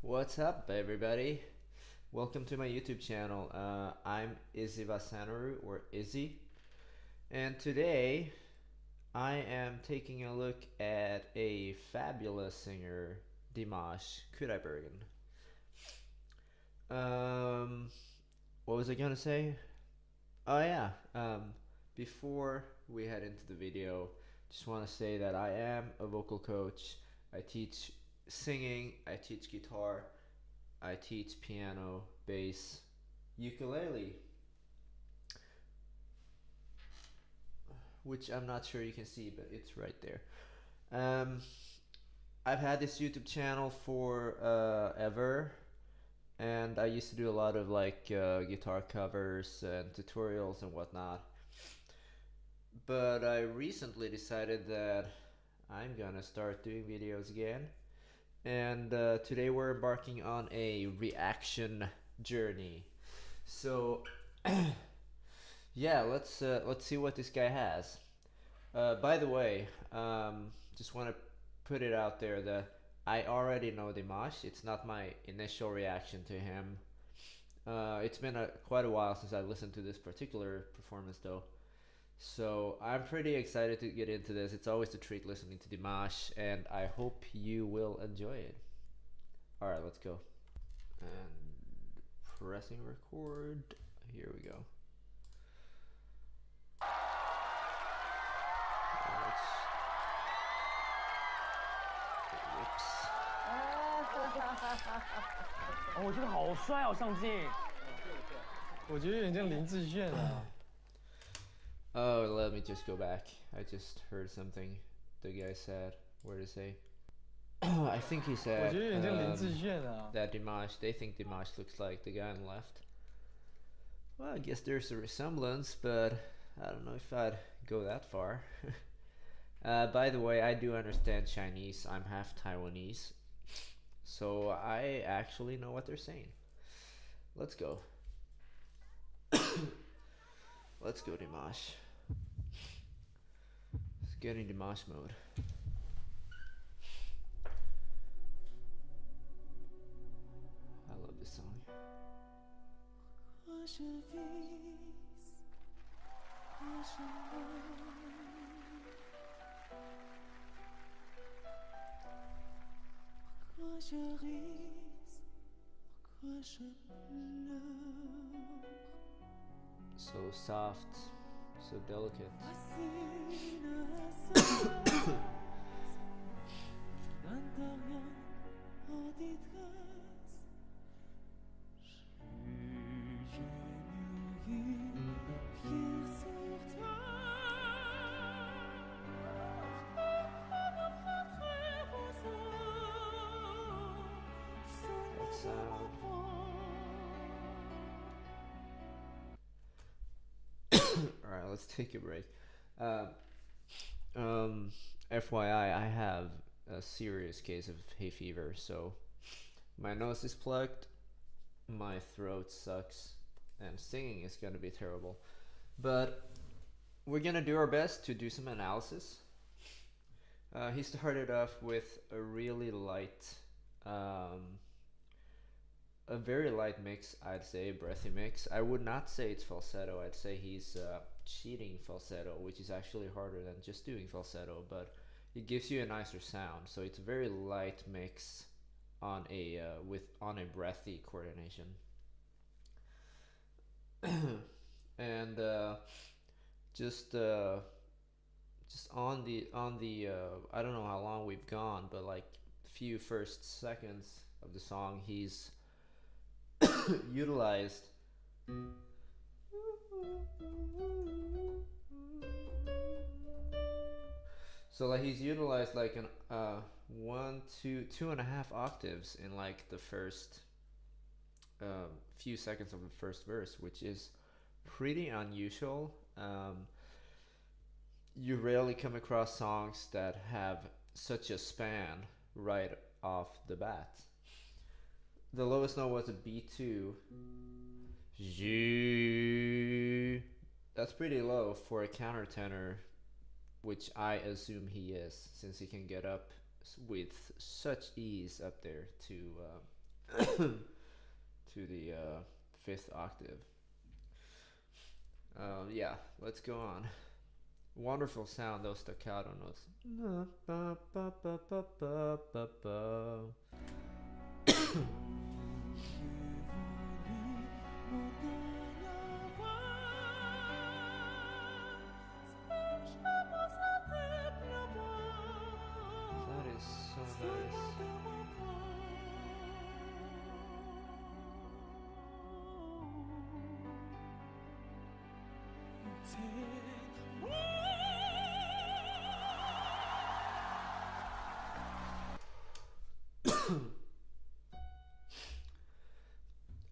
What's up, everybody? Welcome to my YouTube channel. I'm Izzy Vasanaru, or Izzy, and today I am taking a look at a fabulous singer, Dimash Kudaibergen. Um, what was I gonna say? Oh yeah. Before we head into the video, just want to say that I am a vocal coach. I teach singing, I teach guitar, I teach piano, bass, ukulele, which I'm not sure you can see, but it's right there. Um, I've had this YouTube channel for ever, and I used to do a lot of guitar covers and tutorials and whatnot. But I recently decided that I'm gonna start doing videos again, and today we're embarking on a reaction journey. So yeah, let's see what this guy has. By the way, just want to put it out there that I already know Dimash. It's not my initial reaction to him. It's been quite a while since I listened to this particular performance, though. So I'm pretty excited to get into this. It's always a treat listening to Dimash, and I hope you will enjoy it. All right, let's go. And pressing record. Here we go. Whoops. 哦，我觉得好帅哦，上镜。我觉得有点像林志炫啊。Oh, let me just go back. I just heard something the guy said. What did he say? I think he 我 said 觉得有点像林志炫啊。 that Dimash, they think Dimash looks like the guy on the left. Well, I guess there's a resemblance, but I don't know if I'd go that far. By the way, I do understand Chinese. I'm half Taiwanese. So I actually know what they're saying. Let's go. Let's go, Dimash. Let's get in Dimash mode. I love this song. So soft, so delicate. That sound. Alright, let's take a break. FYI, I have a serious case of hay fever, so my nose is plugged, my throat sucks, and singing is gonna be terrible. But we're gonna do our best to do some analysis. He started off with a really light, a very light mix, I'd say, breathy mix. I would not say it's falsetto. I'd say he's cheating falsetto, which is actually harder than just doing falsetto, but it gives you a nicer sound. So it's a very light mix on a breathy coordination. And just on the I don't know how long we've gone, but like few first seconds of the song, he's utilized he's utilized like an 2.5 octaves in like the first few seconds of the first verse, which is pretty unusual. You rarely come across songs that have such a span right off the bat. The lowest note was a B2. That's pretty low for a countertenor, which I assume he is, since he can get up with such ease up there to to the fifth octave. Yeah, let's go on. Wonderful sound, those staccato notes. That is so nice.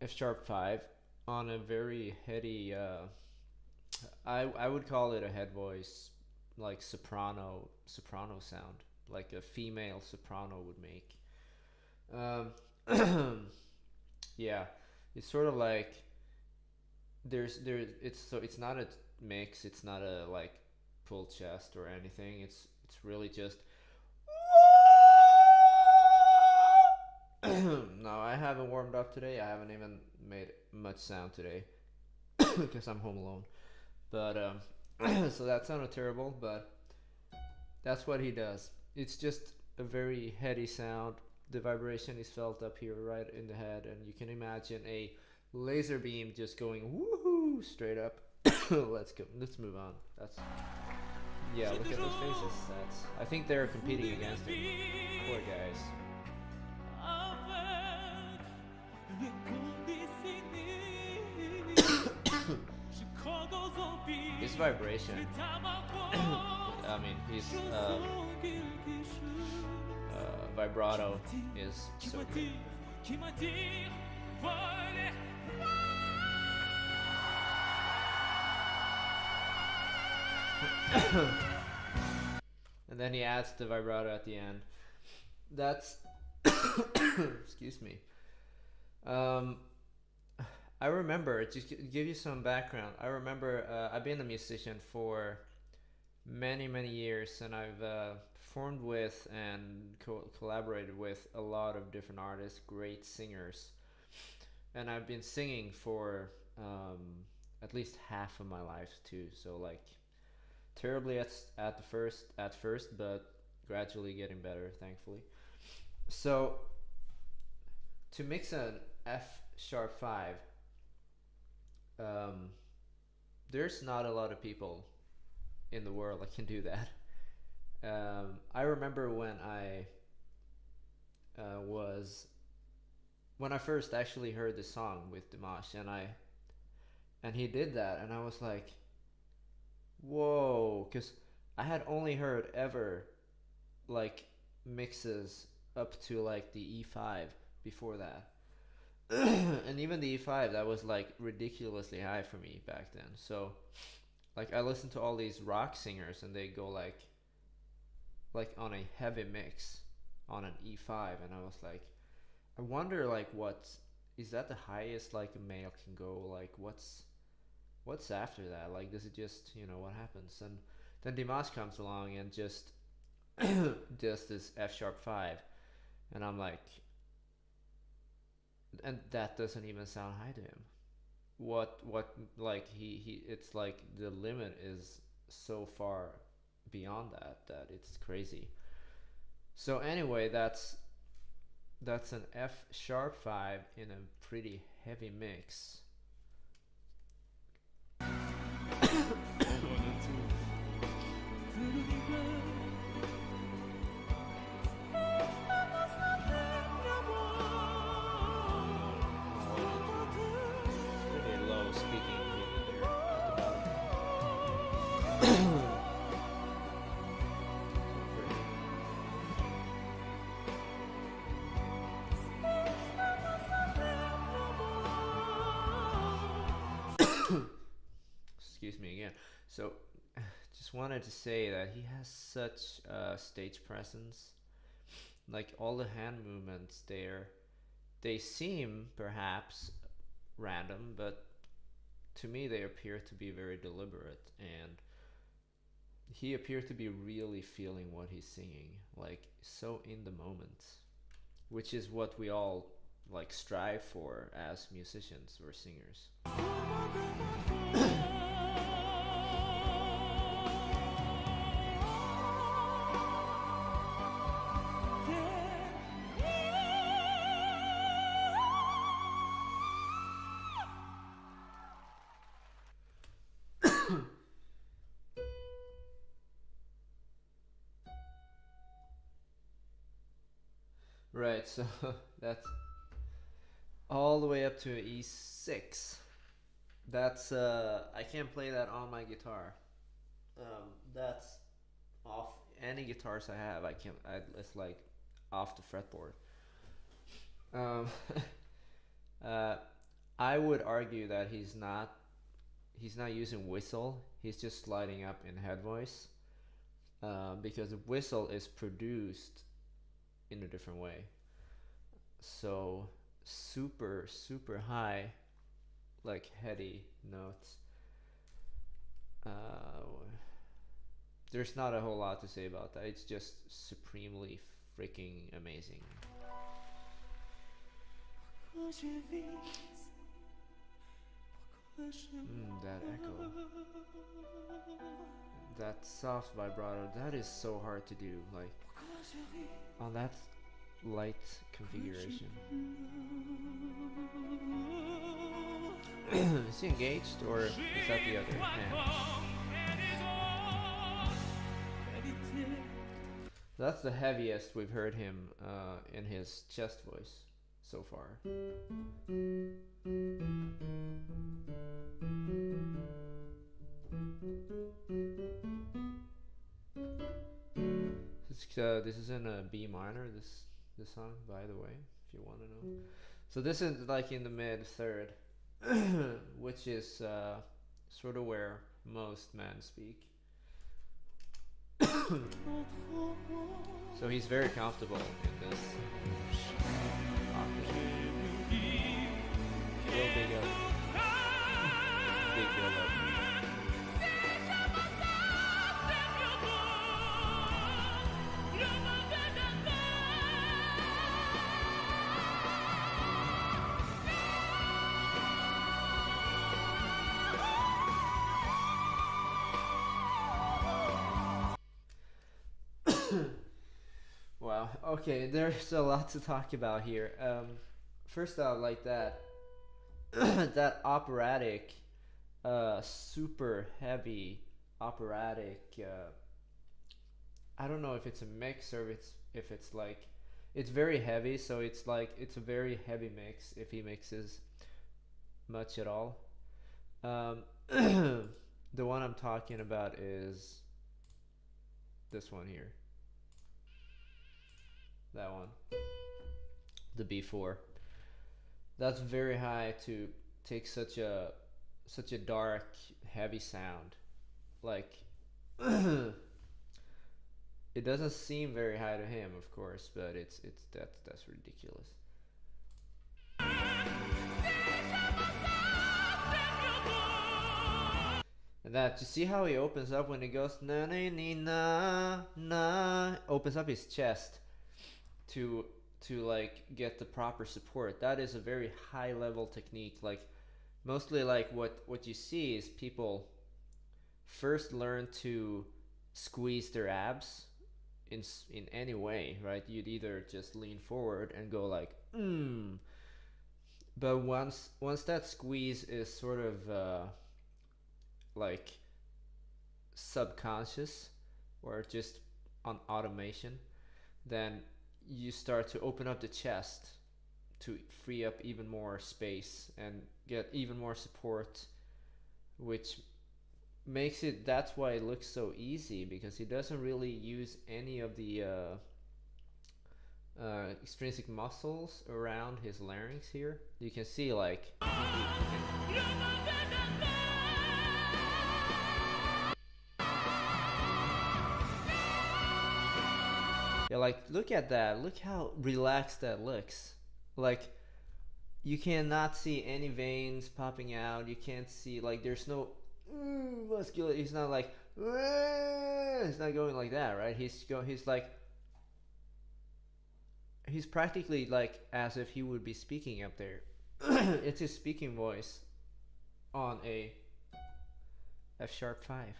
F sharp 5 on a very heady I would call it a head voice, like soprano sound, like a female soprano would make. Yeah, it's sort of like it's not a mix, it's not a like full chest or anything. It's really just no, I haven't warmed up today. I haven't even made much sound today because I'm home alone. But so that sounded terrible, but that's what he does. It's just a very heady sound. The vibration is felt up here right in the head, and you can imagine a laser beam just going woohoo straight up. Let's go. Let's move on. That's yeah. Look at those faces. That's. I think they're competing against him. Poor guys. His vibration. I mean, his vibrato is so good. And then he adds the vibrato at the end. That's excuse me. I remember, just to give you some background, I remember I've been a musician for many years, and I've performed with and collaborated with a lot of different artists, great singers, and I've been singing for at least half of my life too. So like terribly at first, but gradually getting better, thankfully. So to mix an F sharp 5, there's not a lot of people in the world that can do that. I remember when I first actually heard the song with Dimash, and he did that, and I was like, whoa, because I had only heard ever like mixes up to like the E5 before that. And even the E5, that was like ridiculously high for me back then. So like I listened to all these rock singers, and they go like on a heavy mix on an E5, and I was like, I wonder like what is that the highest like a male can go? Like what's after that? Like does it just, what happens? And then Dimash comes along and just does this F sharp 5, and I'm like, and that doesn't even sound high to him. What like he it's like the limit is so far beyond that it's crazy. So anyway, that's an F sharp 5 in a pretty heavy mix. Excuse me again. So, just wanted to say that he has such stage presence. Like all the hand movements there, they seem perhaps random, but to me they appear to be very deliberate, and he appeared to be really feeling what he's singing, like so in the moment, which is what we all like strive for as musicians or singers. Right, so that's all the way up to E6. That's I can't play that on my guitar. That's off any guitars I have. It's like off the fretboard. Um, uh, I would argue that he's not using whistle. He's just sliding up in head voice, because whistle is produced in a different way. So super high, like heady notes. There's not a whole lot to say about that. It's just supremely freaking amazing. That echo. That soft vibrato, that is so hard to do, like on that light configuration. Is he engaged, or is that the other hand? That's the heaviest we've heard him in his chest voice so far. This is in a B minor, this song, by the way, if you want to know. So this is like in the mid third, which is sort of where most men speak. So he's very comfortable in this octave. Real big up. Big build up. Wow. Okay, there's a lot to talk about here. First out, like that, that operatic, super heavy operatic. I don't know if it's a mix or if it's like, it's very heavy. So it's like it's a very heavy mix if he mixes much at all. The one I'm talking about is this one here. That one, the B4. That's very high to take such a dark, heavy sound. Like it doesn't seem very high to him, of course, but that's ridiculous. And that, you see how he opens up when he goes na na na na, opens up his chest to like get the proper support. That is a very high level technique. Like mostly like what you see is people first learn to squeeze their abs in any way, right? You'd either just lean forward and go like but once that squeeze is sort of like subconscious or just on automation, then you start to open up the chest to free up even more space and get even more support, which makes it, that's why it looks so easy, because he doesn't really use any of the extrinsic muscles around his larynx here. You can see like yeah, like look at that. Look how relaxed that looks. Like you cannot see any veins popping out. You can't see, like, there's no muscular. He's not like he's not going like that, right? He's like he's practically like as if he would be speaking up there. It's his speaking voice on a F sharp 5.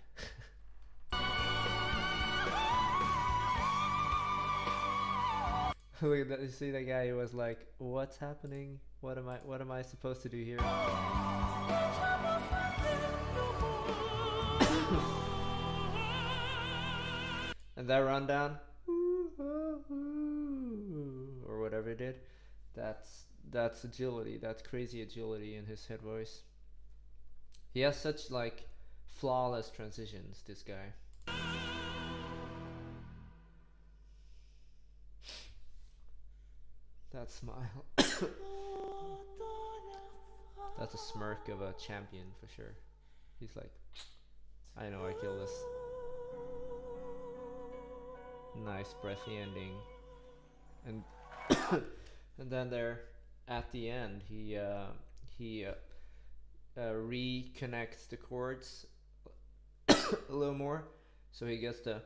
Look at that! You see that guy? He was like, "What's happening? What am I supposed to do here?" And that rundown, or whatever it did, that's agility. That's crazy agility in his head voice. He has such like flawless transitions. This guy. That smile. That's a smirk of a champion for sure. He's like, I know I killed this. Nice breathy ending. And and then there at the end he reconnects the chords a little more, so he gets the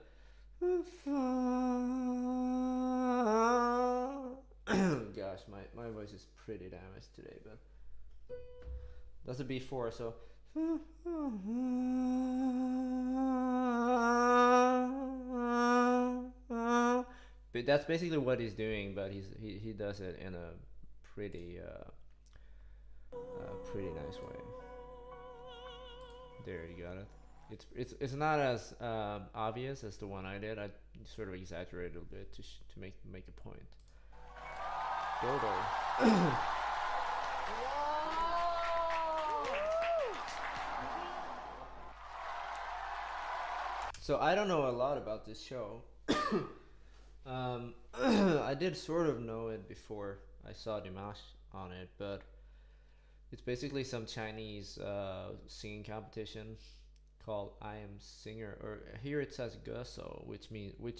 gosh, my voice is pretty damaged today, but that's a B4, so but that's basically what he's doing, but he does it in a pretty pretty nice way. There, you got it. It's not as obvious as the one I did. I sort of exaggerated a little bit to make a point. Dodo. So I don't know a lot about this show. I did sort of know it before I saw Dimash on it, but it's basically some Chinese singing competition called I Am Singer, or here it says Gusso, which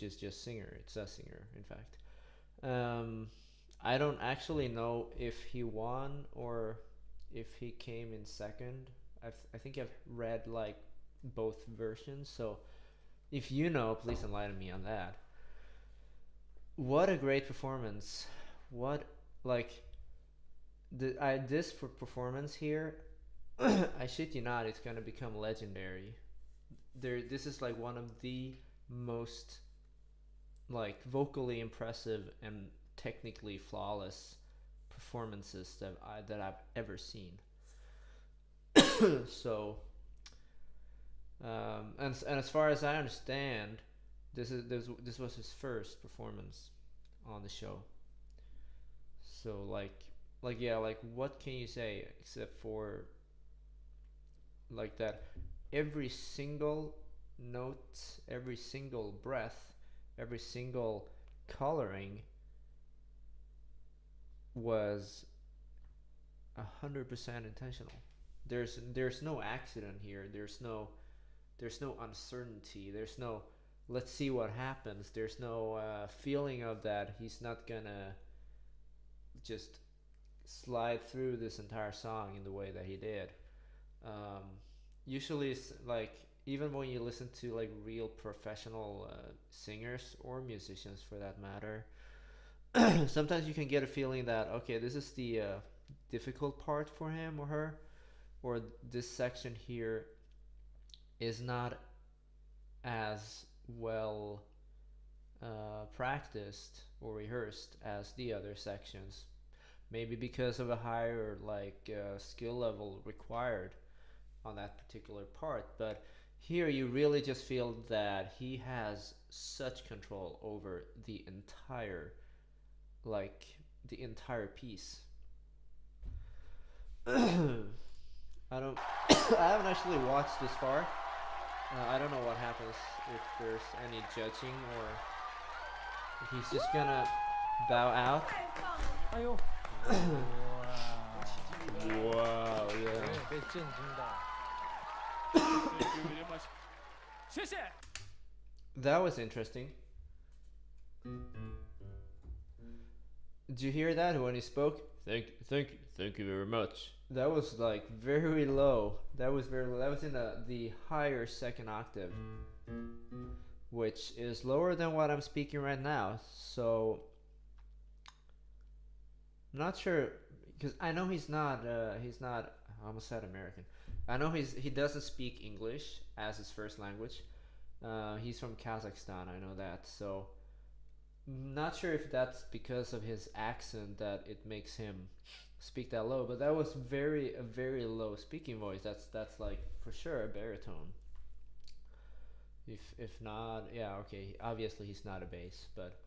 is just singer. It says singer, in fact. I don't actually know if he won or if he came in second. I think I've read like both versions, so if you know, please enlighten me on that. What a great performance! What like this performance here, I shit you not, it's gonna become legendary. This is like one of the most like vocally impressive and technically flawless performances that I've ever seen. So, and as far as I understand, this was his first performance on the show. So like yeah, like what can you say except for like that every single note, every single breath, every single coloring was 100% intentional. There's no accident here. There's no uncertainty. There's no let's see what happens. There's no feeling of that he's not gonna just slide through this entire song in the way that he did. Usually it's like, even when you listen to like real professional singers or musicians for that matter, sometimes you can get a feeling that okay, this is the difficult part for him or her, or this section here is not as well practiced or rehearsed as the other sections, maybe because of a higher like skill level required on that particular part. But here you really just feel that he has such control over the entire piece. I don't I haven't actually watched this far. I don't know what happens if there's any judging or if he's just gonna bow out. Wow, yeah. That was interesting. Did you hear that when he spoke? Thank you very much. That was like very low. That was very low. That was in the higher second octave, which is lower than what I'm speaking right now. So Not sure because I know he's not. He's not. I almost said American. I know he doesn't speak English as his first language. He's from Kazakhstan. I know that. So not sure if that's because of his accent that it makes him speak that low. But that was a very low speaking voice. That's like for sure a baritone. If not, yeah, okay. Obviously he's not a bass, but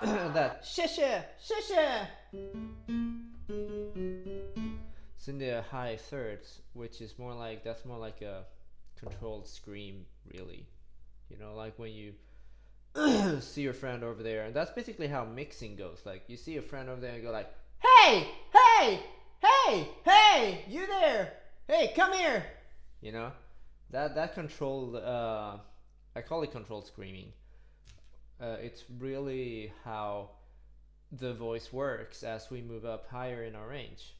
that 谢谢 it's in the high thirds, which is more like that's more like a controlled scream, really. You know, like when you see your friend over there, and that's basically how mixing goes. Like you see a friend over there and go like, "Hey, hey, hey, hey, you there? Hey, come here." You know, that controlled. I call it controlled screaming. It's really how the voice works as we move up higher in our range.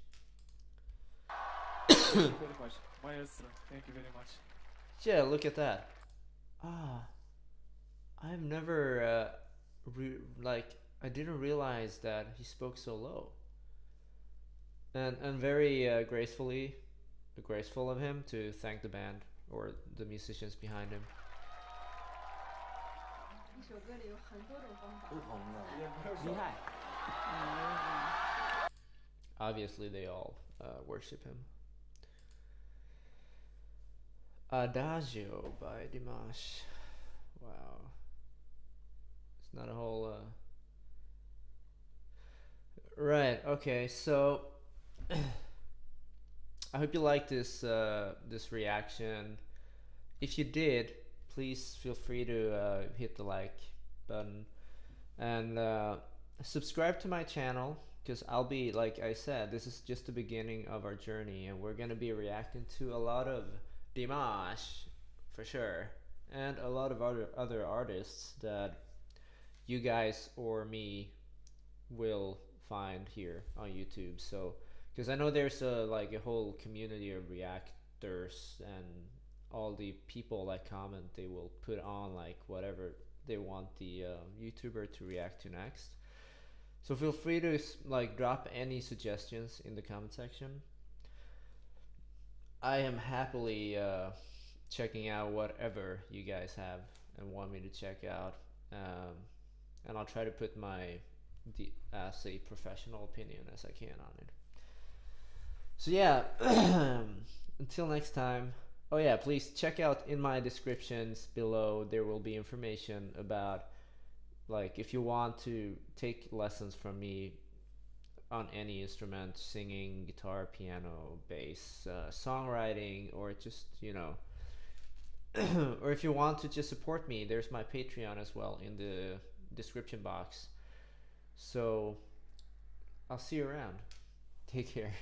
Thank you very much. Maestro, thank you very much. Yeah, look at that. Ah, I've never like I didn't realize that he spoke so low. And very graceful of him to thank the band or the musicians behind him. 一首歌里有很多种方法。不同的，厉害。Obviously, they all worship him. Adagio by Dimash. Wow. It's not a whole. Right. Okay. So, I hope you liked this reaction. If you did, please feel free to hit the like button and subscribe to my channel, because I'll be, like I said, this is just the beginning of our journey, and we're gonna be reacting to a lot of Dimash for sure, and a lot of other artists that you guys or me will find here on YouTube. So, because I know there's like a whole community of reactors, and all the people that comment, they will put on like whatever they want the YouTuber to react to next. So feel free to like drop any suggestions in the comment section. I am happily checking out whatever you guys have and want me to check out, and I'll try to put my as a professional opinion as I can on it. So yeah, until next time. Oh yeah, please check out in my descriptions below. There will be information about, like, if you want to take lessons from me on any instrument, singing, guitar, piano, bass, songwriting, or just, you know, or if you want to just support me, there's my Patreon as well in the description box. So I'll see you around. Take care.